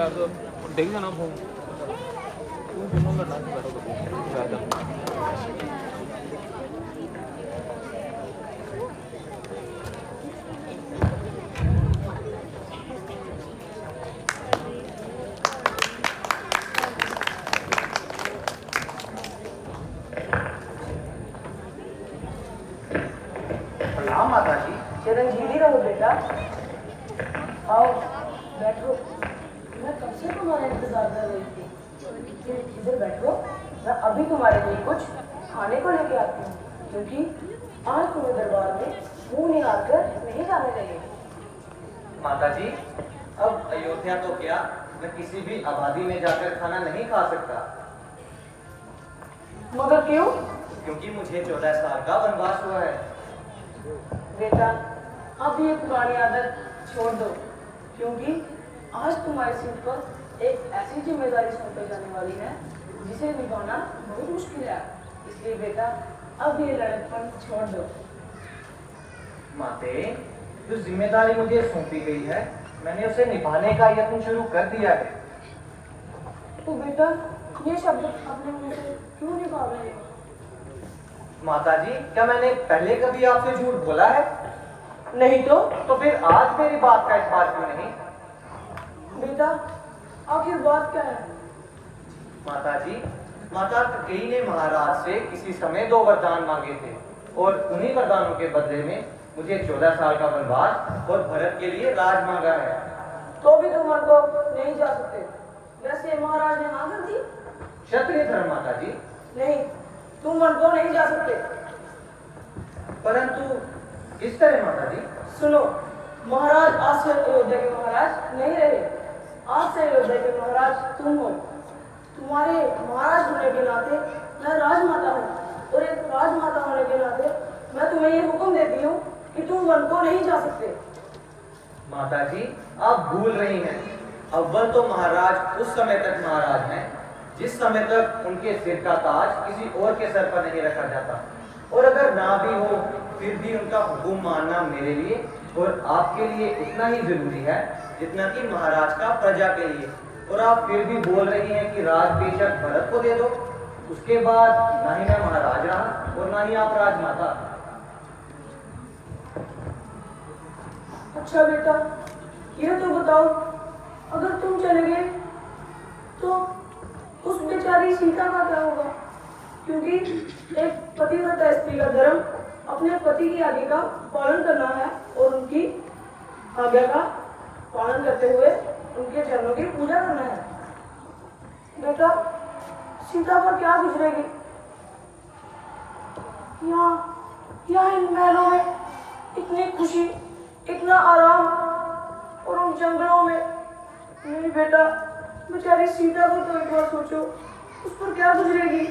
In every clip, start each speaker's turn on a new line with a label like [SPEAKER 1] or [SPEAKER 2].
[SPEAKER 1] यार तो देख जाना फोन तू दोनों लड़ना बैठो
[SPEAKER 2] प्रणाम माता जी।
[SPEAKER 3] चिरंजीवी रहो बेटा। आओ बैठो। मैं कब से तुम्हारा इंतजार कर रही थी। इधर बैठो, मैं अभी तुम्हारे लिए कुछ खाने को लेके आती हूँ, क्योंकि आज तुम्हें दरबार में मुंह निकाल कर नहीं जाने देंगे।
[SPEAKER 2] माता जी, अब अयोध्या तो क्या, मैं किसी भी आबादी में जाकर खाना नहीं खा सकता।
[SPEAKER 3] मगर क्यों?
[SPEAKER 2] क्योंकि मुझे 14 साल का वनवास हुआ है।
[SPEAKER 3] बेटा, अब ये पुरानी आदत छोड़ दो, क्योंकि आज तुम्हारी सिर पर एक ऐसी जिम्मेदारी सौंपी जाने वाली है जिसे निभाना बहुत मुश्किल है। इसलिए बेटा, अब ये लड़कपन छोड़ दो।
[SPEAKER 2] माते, जो जिम्मेदारी मुझे सौंपी गई है, मैंने उसे निभाने का यत्न शुरू कर दिया है।
[SPEAKER 3] तो बेटा, ये शब्द अपने मुंह से क्यों निकाल रहे हो?
[SPEAKER 2] माता जी, क्या मैंने पहले कभी आपसे झूठ बोला है?
[SPEAKER 3] नहीं तो?
[SPEAKER 2] तो फिर आज मेरी बात का इत्मीनान क्यों नहीं?
[SPEAKER 3] बेटा, आखिर बात क्या है?
[SPEAKER 2] माता जी, माता कई ने महाराज से किसी समय 2 वरदान मांगे थे, और उन्हीं वरदानों के बदले में मुझे 14 साल का वनवास और भरत के लिए राज मांगा है।
[SPEAKER 3] तो भी तुम मन को नहीं जा सकते। वैसे महाराज ने हाँ कर दी?
[SPEAKER 2] क्षत्रिय धर्म माता जी।
[SPEAKER 3] नहीं, तुम मन को नहीं जा सकते।
[SPEAKER 2] परंतु किस तरह माता जी?
[SPEAKER 3] सुनो, महाराज आज से अयोध्या के महाराज नहीं रहे। आज से अयोध्या के महाराज तुम हो। तुम्हारे महाराज होने के नाते मैं राजमाता हूँ, और एक राजमाता होने के नाते मैं तुम्हें ये हुक्म देती हूँ कि तुम वन को नहीं जा सकते।
[SPEAKER 2] माता जी, आप भूल रही हैं। अव्वल तो महाराज उस समय तक महाराज हैं जिस समय तक उनके सिर का ताज किसी और के सर पर नहीं रखा जाता, और अगर ना भी हो फिर भी उनका हुक्म मानना मेरे लिए और आपके लिए उतना ही जरूरी है जितना कि महाराज का प्रजा के लिए। और आप फिर भी बोल रही हैं कि राज बेशक भरत को दे दो, उसके बाद ना ही मैं महाराज रहा और ना ही आप राजमाता।
[SPEAKER 3] अच्छा बेटा, ये तो बताओ, अगर तुम चले गए तो उस बेचारी सीता का क्या होगा? क्योंकि एक पतिव्रता स्त्री का धर्म अपने पति की आज्ञा का पालन करना है, और उनकी आज्ञा का पालन करते हुए उनके चरणों की पूजा करना है। बेटा, सीता पर क्या गुजरेगी? यहाँ इन महलों में इतनी खुशी, इतना आराम, और उन जंगलों में नहीं बेटा, बेचारी सीता को तो एक बार सोचो, उस पर क्या गुजरेगी।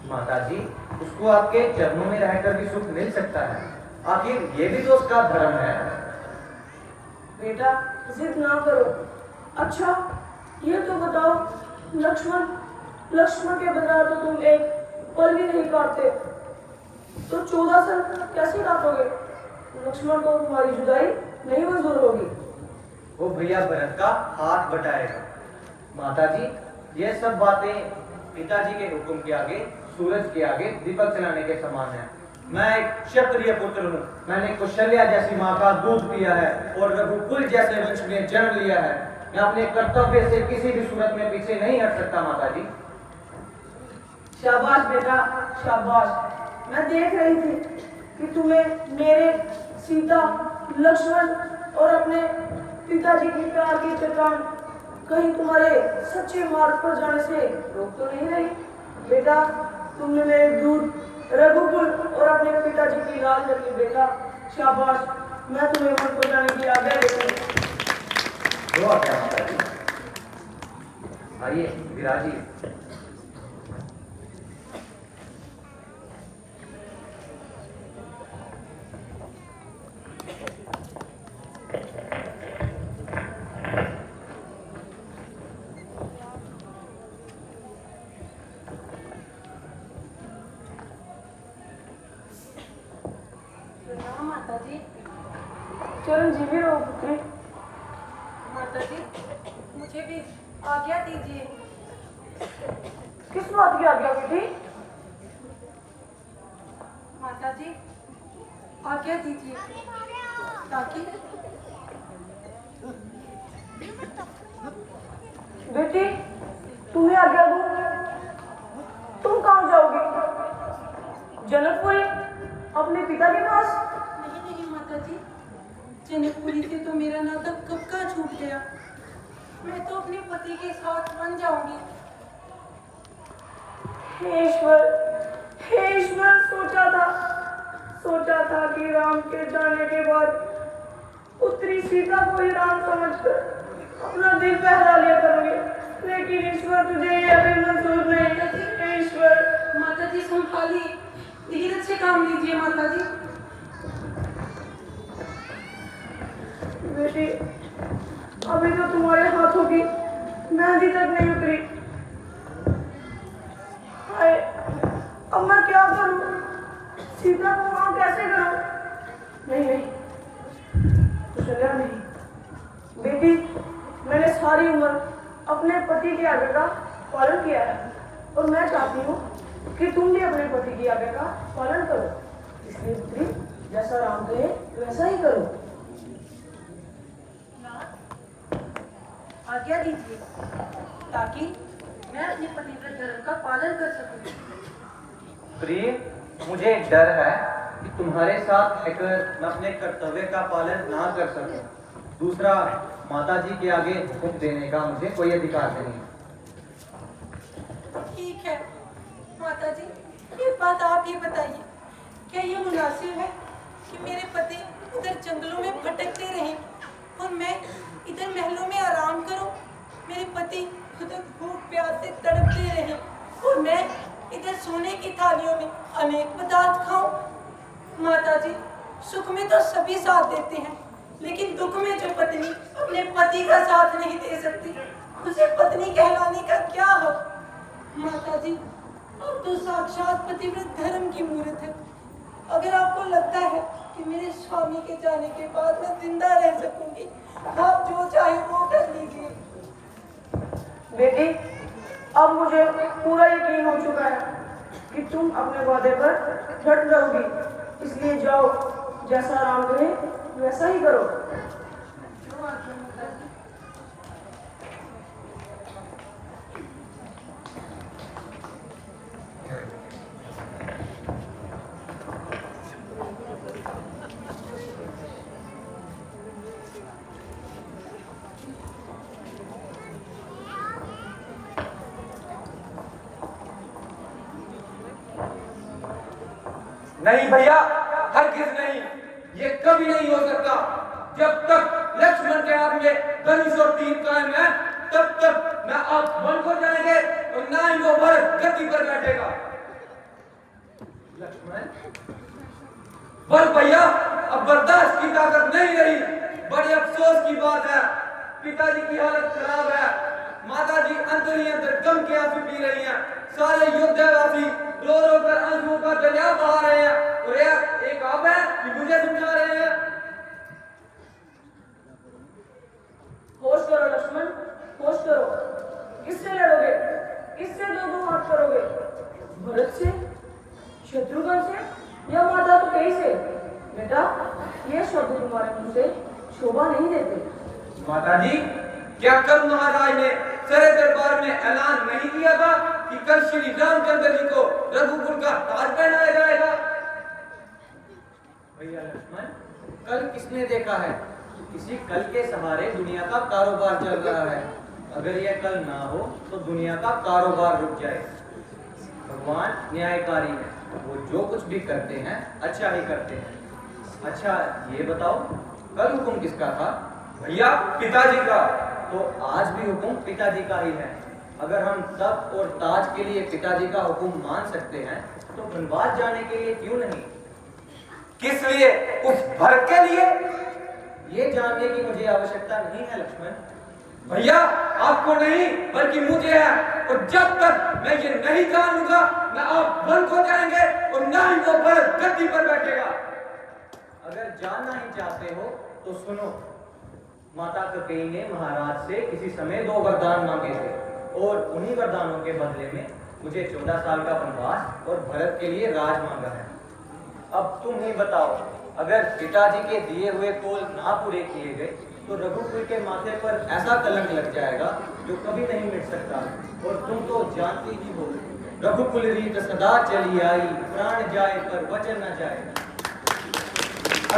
[SPEAKER 2] माता जी, उसको आपके चरणों में रहकर भी सुख मिल सकता है। आखिर ये भी तो उसका धर्म है।
[SPEAKER 3] बेटा, जिद ना करो। अच्छा, ये तो बताओ, लक्ष्मण के बगैर तो तुम एक पल भी नहीं काटते, तो 14 साल कैसे काटोगे? लक्ष्मण को तुम्हारी जुदाई नहीं मंजूर होगी।
[SPEAKER 2] वो भैया भरत का हाथ बटाएगा। माता जी, ये सब बातें पिताजी के हुक्म के आगे, सूरज के आगे दीपक जलाने के समान है। मैं एक क्षत्रिय पुत्र हूँ। मैंने कौशल्या जैसी माँ का दूध पिया है और रघुकुल जैसे वंश में जन्म लिया है। मैं अपने कर्तव्य से किसी भी सूरत में पीछे नहीं हट सकता। माता जी,
[SPEAKER 3] शाबाश बेटा, शाबाश। मैं देख रही थी कि तुम्हें मेरे, सीता, लक्ष्मण और अपने पिताजी की प्यार की चट्टान कहीं तुम्हारे सच्चे मार्ग पर जाने से रोक तो नहीं रही। बेटा, तुमने मेरे दूध, रघुकुल और अपने पिताजी की लाज रखी। बेटा, शाबाश। मैं तुम्हें वन को जाने की आज्ञा देती हूँ।
[SPEAKER 2] क्या माता जी, आइए विराजिए।
[SPEAKER 4] माता जी,
[SPEAKER 3] चिरंजीवी रहो पुत्री।
[SPEAKER 4] माता जी, मुझे भी आज्ञा दीजिए।
[SPEAKER 3] किस बात की आज्ञा बेटी?
[SPEAKER 4] माता जी आज्ञा दीजिए ताकि
[SPEAKER 3] बेटी तुम्हें आज्ञा दूं? तुम कहाँ जाओगी? जनकपुरी अपने पिता के पास?
[SPEAKER 4] नहीं नहीं माता जी, जनकपुरी से तो मेरा नाता कब का छूट गया। मैं तो अपने पति के साथ बन जाऊंगी।
[SPEAKER 3] हे ईश्वर, सोचा था कि राम के जाने के बाद पुत्री सीता को ही राम समझकर अपना दिल बहला लिया करोगे, लेकिन ईश्वर तुझे ये अभी मंजूर नहीं। हे ईश्वर।
[SPEAKER 4] माता जी संभालिए, धीरज से काम लीजिए माता जी।
[SPEAKER 3] बेटी अभी तो तुम्हारे हाथों की मेहंदी तक नहीं उतरी। हाय, अब मैं क्या करूं? सीता को वहां कैसे करूं? नहीं कुशल्या नहीं। बेटी मैंने सारी उम्र अपने पति की आज्ञा का पालन किया है और मैं चाहती हूँ कि तुम भी अपने पति की आज्ञा का पालन करो। इसलिए पुत्री जैसा राम कहे वैसा ही करो।
[SPEAKER 4] आज्ञा दीजिए ताकि मैं अपने पतिव्रत धर्म का पालन कर सकूं।
[SPEAKER 2] प्रिय, मुझे डर है कि तुम्हारे साथ रहकर मैं अपने कर्तव्य का पालन ना कर सकूं। दूसरा, माता जी के आगे हुक्म देने का मुझे कोई अधिकार नहीं।
[SPEAKER 4] ठीक है माता जी, ये बात आप ही बताइए, क्या ये मुनासिब है कि मेरे पति उधर जंगलों में भटकते रहें और मैं इधर महलों में आराम करूं? मेरे पति उधर भूख प्यास से तड़पते रहें और मैं इधर सोने की थालियों में अनेक पदार्थ खाऊं? माता जी, सुख में तो सभी साथ देते हैं, लेकिन दुख में जो पत्नी अपने पति का साथ नहीं दे सकती, उसे पत्नी कहलाने का क्या हक? माता जी, अब तो साक्षात पतिव्रत धर्म की मूर्त है। अगर आपको लगता है कि मेरे स्वामी के जाने के बाद मैं जिंदा रह सकूंगी, आप जो चाहे वो कर लीजिए।
[SPEAKER 3] बेटी अब मुझे पूरा यकीन हो चुका है कि तुम अपने वादे पर डट रहोगी, इसलिए जाओ, जैसा राम कहे वैसा ही करो।
[SPEAKER 4] जो आज्ञा माता जी।
[SPEAKER 1] नहीं भैया, हरगिज नहीं, ये कभी नहीं हो सकता। जब तक लक्ष्मण के हाथ में धनुष और तीर कायम है, तब तक ना आप वन को जाएंगे और ना ही वो भरत गद्दी पर बैठेगा। लक्ष्मण, बस भैया, अब बर्दाश्त की ताकत नहीं रही। बड़े अफसोस की बात है, पिताजी की हालत खराब है। माता जी अंदर ही अंदर गम के आंसू पी रही हैं। सारे योद्धावासी रो रो कर आंसुओं का दरिया बहा रहे हैं और एक आप है कि मुझे समझा रहे हैं।
[SPEAKER 3] होश करो लक्ष्मण, होश करो। किससे लड़ोगे? किससे दो हाथ करोगे? भरत से, शत्रुघ्न से या माता तो कहीं से? बेटा ये शब्द तुम्हारे मुंह से शोभा नहीं देते।
[SPEAKER 1] माता जी, क्या कल महाराज ने सारे दरबार में ऐलान नहीं किया था कि कल श्री रामचंद्र जी को रघुकुल का ताज पहनाया जाएगा?
[SPEAKER 2] भैया लक्ष्मण, कल किसने देखा है? किसी कल के सहारे दुनिया का कारोबार चल रहा है। अगर यह कल ना हो तो दुनिया का कारोबार रुक जाए। भगवान न्यायकारी है, वो जो कुछ भी करते हैं अच्छा ही करते हैं। अच्छा ये बताओ, कल हुक्म किसका था?
[SPEAKER 1] भैया, पिताजी का।
[SPEAKER 2] तो आज भी हुक्म पिताजी का ही है। अगर हम तप और ताज के लिए पिताजी का हुक्म मान सकते हैं तो वनवास जाने के लिए क्यों नहीं?
[SPEAKER 1] किस लिए? उस भरत के लिए?
[SPEAKER 2] ये जानने की मुझे आवश्यकता नहीं है लक्ष्मण।
[SPEAKER 1] भैया, आपको नहीं बल्कि मुझे है, और जब तक मैं ये नहीं जानूंगा ना आप वन को जाएंगे और ना ही वो भरत गद्दी पर बैठेगा।
[SPEAKER 2] अगर जानना ही चाहते हो तो सुनो। माता कैकेयी ने महाराज से किसी समय 2 वरदान मांगे थे और उन्हीं वरदानों के बदले में मुझे 14 साल का वनवास और भरत के लिए राज मांगा है। अब तुम ही बताओ, अगर पिताजी के दिए हुए कौल ना पूरे किए गए तो रघुकुल के माथे पर ऐसा कलंक लग जाएगा जो कभी नहीं मिट सकता। और तुम तो जानती ही हो, रघुकुल रीत सदा चली आई, प्राण जाए पर वचन न जाए।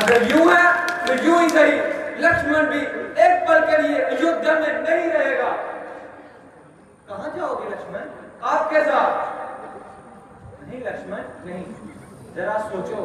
[SPEAKER 1] अगर यूं है तो यूं ही सही, लक्ष्मण भी एक पल के लिए अयोध्या में नहीं रहेगा।
[SPEAKER 2] कहाँ जाओगे लक्ष्मण?
[SPEAKER 1] आपके साथ।
[SPEAKER 2] नहीं लक्ष्मण नहीं, जरा सोचो,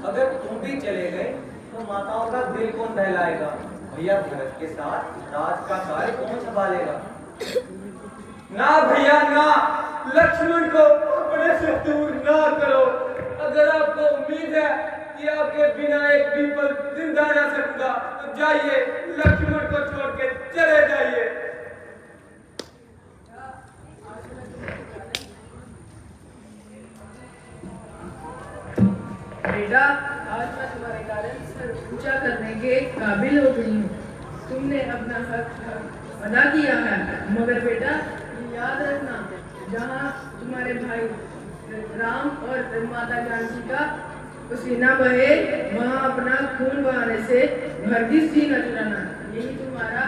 [SPEAKER 2] अगर तुम भी चले गए तो माताओं का दिल कौन बहलाएगा? भैया भरत के साथ राज का कार्य कौन संभालेगा?
[SPEAKER 1] ना भैया ना, लक्ष्मण को अपने से दूर ना करो। अगर आपको उम्मीद है कि आपके बिना एक भी पल जिंदा रह सकूंगा तो जाइए, लक्ष्मण को छोड़ के चले जाइए।
[SPEAKER 5] बेटा, आज मैं तुम्हारे कारण सर ऊंचा करने के काबिल हो गई हूँ। तुमने अपना हक अदा किया है, मगर बेटा ये याद रखना, जहाँ तुम्हारे भाई राम और माता जानकी का पसीना बहे, वहाँ अपना खून बहाने से हरगिज़ जी न चुराना। यही तुम्हारा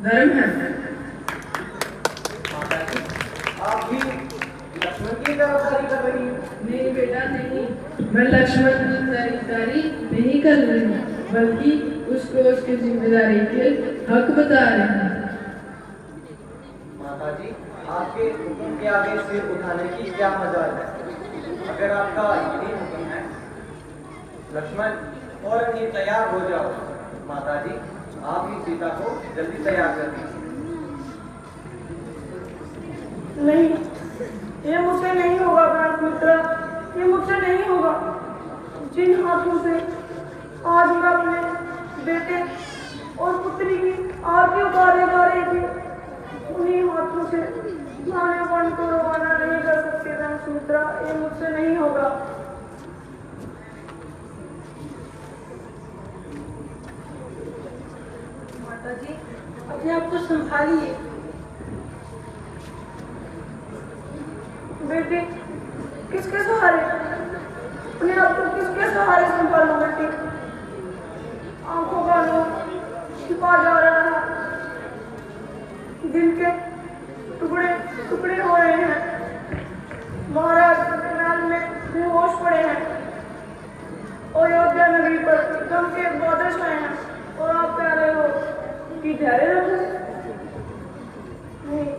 [SPEAKER 5] धर्म है।
[SPEAKER 2] माता जी, आप भी लक्ष्मण की तरफदारी कर रही हैं?
[SPEAKER 5] नहीं बेटा नहीं, मैं लक्ष्मण की तरफदारी नहीं कर रही हूँ, बल्कि उसको उसकी जिम्मेदारी के हक बता रही हूँ।
[SPEAKER 2] माता जी, आपके हुक्म के आगे सिर उठाने की क्या मजाल है? अगर आपका यही हुक्म है लक्ष्मण, फौरन ही तैयार हो जाओ। माता जी, आप ही सीता को जल्दी तैयार कर दीजिए।
[SPEAKER 3] नहीं, ये मुझसे नहीं होगा प्राण मित्र, ये मुझसे नहीं होगा। जिन हाथों से आज मैं अपने बेटे और पुत्री की आरती उतारे जा रही थी, उन्हीं हाथों से खाने वन को रवाना नहीं कर सकते प्राण मित्र, ये मुझसे नहीं होगा।
[SPEAKER 4] माता जी, अपने आप को संभालिए।
[SPEAKER 3] बेटी, किसके सहारे अपने आप को किसके सहारे संभालूं बेटी? आंखों का नूर छिपा जा रहा है, दिल के टुकड़े टुकड़े हो रहे हैं। महाराज महल में बेहोश पड़े हैं, अयोध्या नगरी पर गम के बादल छाए हैं, और आप कह रहे हो कि धैर्य रखो। नहीं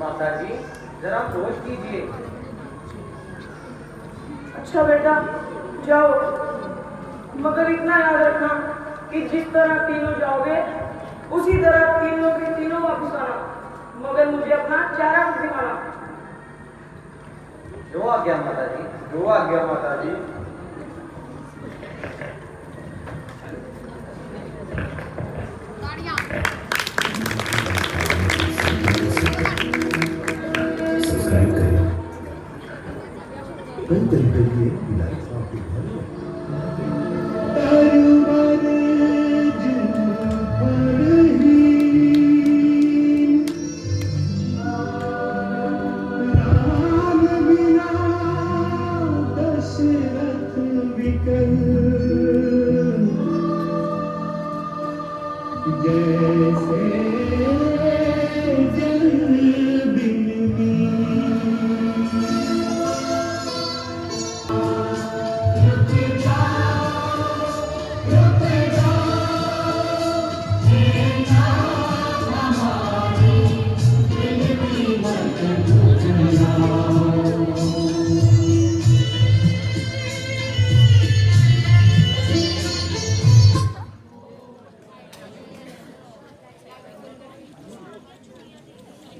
[SPEAKER 2] माता जी, जरा सोच कीजिए।
[SPEAKER 3] अच्छा बेटा, जाओ, मगर इतना याद रखना कि जिस तरह तीनों जाओगे उसी तरह तीनों के तीनों वापस आना, मगर मुझे अपना चेहरा मत दिखाना।
[SPEAKER 2] जो आ गया माता जी, जो आ गया माता जी।
[SPEAKER 6] सब्सक्राइब करें, बेल आइकन के लिए लाइक और